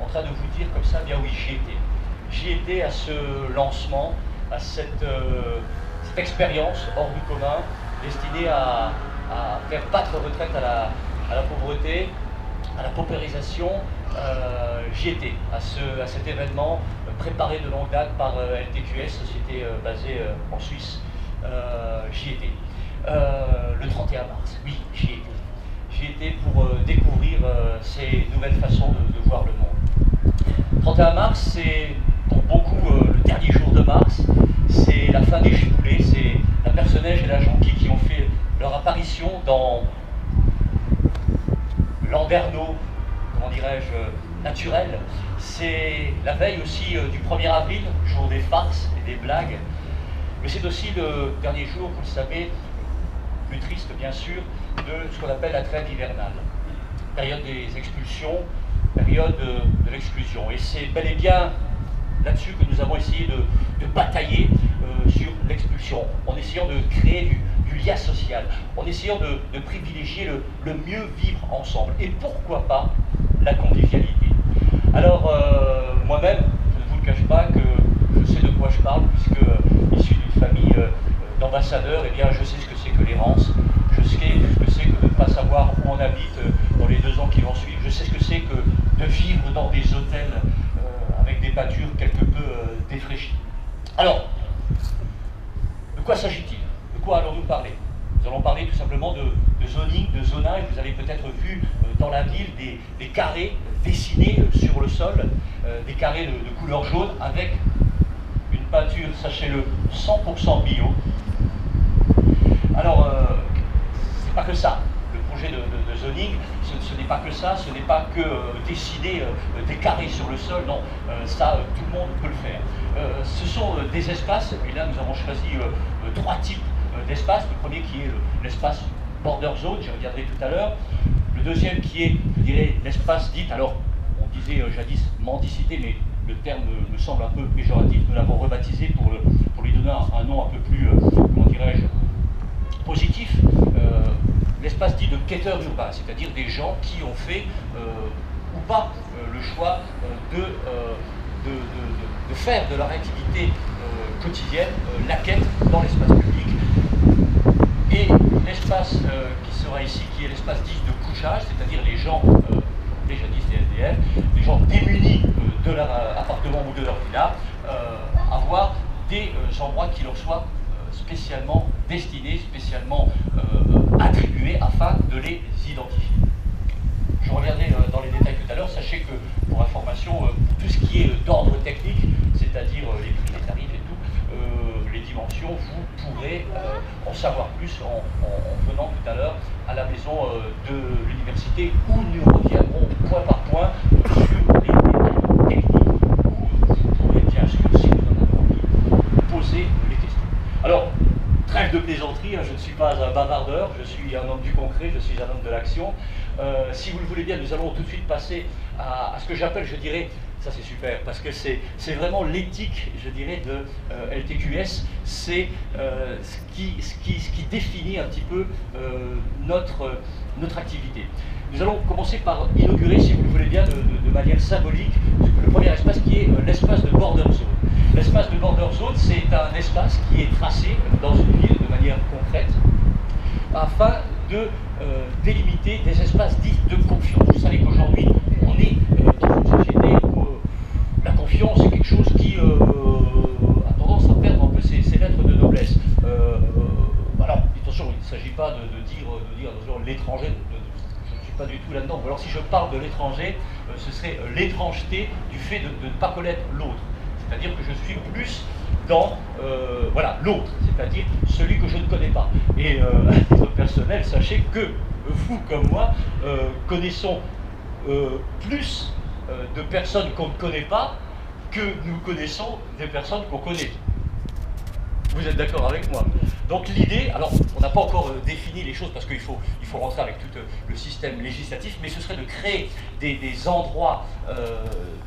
en train de vous dire comme ça, bien oui, j'y étais. J'y étais à ce lancement, à cette expérience hors du commun, destinée à faire battre retraite à la pauvreté, à la paupérisation. J'y étais, à cet événement préparé de longue date par LTQS, société basée en Suisse. J'y étais. Le 31 mars, oui, j'y étais. J'y étais pour découvrir ces nouvelles façons de voir le monde. 31 mars, c'est pour beaucoup le dernier jour de mars, c'est la fin des giboulées, c'est la Perce-Neige et la Jonquille qui ont fait leur apparition dans Landerneau, comment dirais-je, naturel. C'est la veille aussi du 1er avril, jour des farces et des blagues, mais c'est aussi le dernier jour, vous le savez, plus triste bien sûr, de ce qu'on appelle la trêve hivernale. Période des expulsions, période de l'exclusion. Et c'est bel et bien là-dessus que nous avons essayé de batailler sur l'expulsion, en essayant de créer du lien social, en essayant de privilégier le mieux vivre ensemble. Et pourquoi pas la convivialité. Alors, moi-même, je ne vous le cache pas que je sais de quoi je parle, puisque issu d'une famille d'ambassadeurs, eh bien, je sais ce que c'est que l'errance, je sais ce que c'est que de ne pas savoir où on habite dans les 2 ans qui vont suivre, je sais ce que c'est que de vivre dans des hôtels avec des pâtures quelque peu défraîchies. Alors, de quoi s'agit-il? De quoi allons-nous parler? Nous allons parler tout simplement de zoning, de zonage. Vous avez peut-être vu dans la ville des carrés dessinés sur le sol, des carrés de couleur jaune avec une peinture, sachez-le, 100% bio. Alors, c'est pas que ça. Le projet de zoning, ce n'est pas que ça, ce n'est pas que dessiner des carrés sur le sol, non, ça, tout le monde peut le faire. Ce sont des espaces, et là nous avons choisi 3 types d'espaces. Le premier qui est l'espace border zone, j'y reviendrai tout à l'heure. Le deuxième qui est, je dirais, l'espace dit, alors on disait jadis mendicité, mais le terme me semble un peu péjoratif, nous l'avons rebaptisé pour lui donner un nom un peu plus, comment dirais-je, positif. L'espace dit de quêteurs urbains, c'est-à-dire des gens qui ont fait ou pas le choix de faire de leur activité quotidienne la quête dans l'espace public. Et l'espace qui sera ici, qui est l'espace dit de couchage, c'est-à-dire les gens, les jadis des SDF, les gens démunis de leur appartement ou de leur villa, avoir des endroits qui leur soient spécialement destinés, spécialement attribués afin de les identifier. Je reviendrai dans les détails tout à l'heure. Sachez que, pour information, tout ce qui est d'ordre technique, c'est-à-dire les prix, les tarifs et tout, les dimensions, vous pourrez en savoir plus en venant tout à l'heure à la maison de l'université où nous reviendrons point par point sur les détails techniques où vous pourrez bien sûr, si vous en avez envie, poser les questions. Alors, trêve de plaisanterie, je ne suis pas un bavardeur, je suis un homme du concret, je suis un homme de l'action. Si vous le voulez bien, nous allons tout de suite passer à ce que j'appelle, je dirais, ça c'est super, parce que c'est vraiment l'éthique, je dirais, de LTQS, c'est ce qui définit un petit peu notre activité. Nous allons commencer par inaugurer, si vous le voulez bien, de manière symbolique, le premier espace qui est l'espace de border zone. L'espace de border zone, c'est un espace qui est tracé dans une ville de manière concrète afin de délimiter des espaces dits de confiance. Vous savez qu'aujourd'hui, on est dans une société où la confiance est quelque chose qui a tendance à perdre un peu ses lettres de noblesse. Alors, attention, il ne s'agit pas de dire l'étranger, je ne suis pas du tout là-dedans. Alors si je parle de l'étranger, ce serait l'étrangeté du fait de ne pas connaître l'autre. C'est-à-dire que je suis plus dans l'autre, c'est-à-dire celui que je ne connais pas. Et à titre personnel, sachez que vous comme moi connaissons plus de personnes qu'on ne connaît pas que nous connaissons des personnes qu'on connaît. Vous êtes d'accord avec moi? Donc l'idée, alors on n'a pas encore défini les choses parce qu'il faut rentrer avec tout le système législatif, mais ce serait de créer des endroits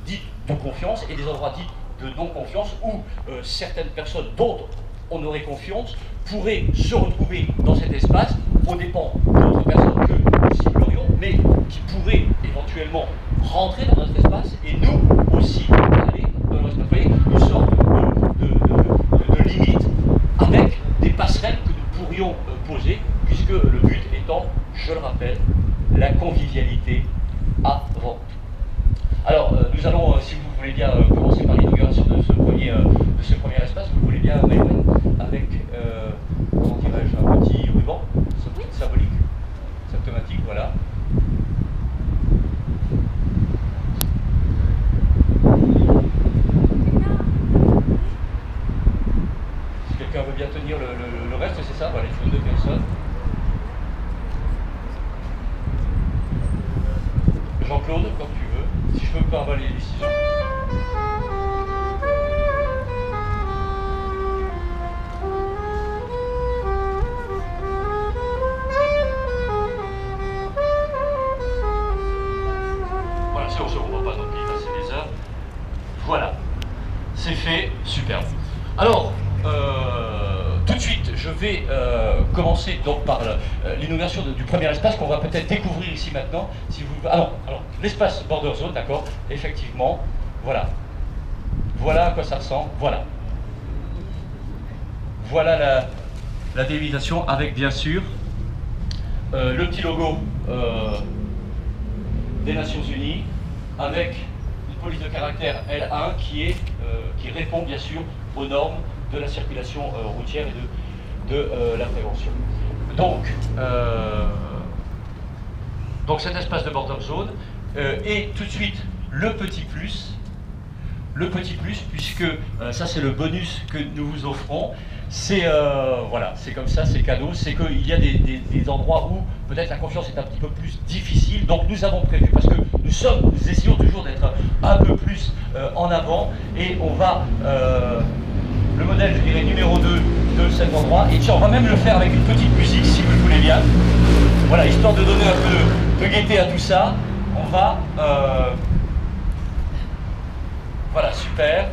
dits de confiance et des endroits dits de non-confiance où certaines personnes dont on aurait confiance pourraient se retrouver dans cet espace aux dépens d'autres personnes que nous ciblerions, mais qui pourraient éventuellement rentrer dans notre espace et nous aussi aller dans notre espace. Vous voyez, une sorte de limite avec des passerelles que nous pourrions poser, puisque le but étant, je le rappelle, la convivialité avant tout. Alors, nous allons, si vous voulez bien, commencer par l'inauguration de ce premier espace. Vous voulez bien, Maëlène, avec, comment dirais-je, un petit ruban symbolique, symptomatique, voilà. Si quelqu'un veut bien tenir le reste, c'est ça, voilà, il faut 2 personnes. Jean-Claude, comme tu veux, si je peux pas avaler les décisions. Voilà, c'est bon, on va pas non plus passer des heures. Voilà, c'est fait, superbe. Alors, tout de suite, je vais commencer donc par l'inauguration du premier espace qu'on va peut-être découvrir ici maintenant. Si vous... alors l'espace Border Zone, d'accord, effectivement, voilà. Voilà à quoi ça ressemble, voilà. Voilà la délimitation avec bien sûr le petit logo des Nations Unies avec une police de caractère L1 qui répond bien sûr aux normes de la circulation routière et de la prévention. Donc cet espace de border zone est tout de suite le petit plus, puisque ça c'est le bonus que nous vous offrons. C'est voilà, c'est comme ça, c'est cadeau, c'est qu'il y a des endroits où peut-être la confiance est un petit peu plus difficile, donc nous avons prévu, parce que nous essayons toujours d'être un peu plus en avant, et on va, le modèle, je dirais, numéro 2 de cet endroit, et tiens, on va même le faire avec une petite musique, si vous le voulez bien, voilà, histoire de donner un peu de gaieté à tout ça, on va, voilà, super.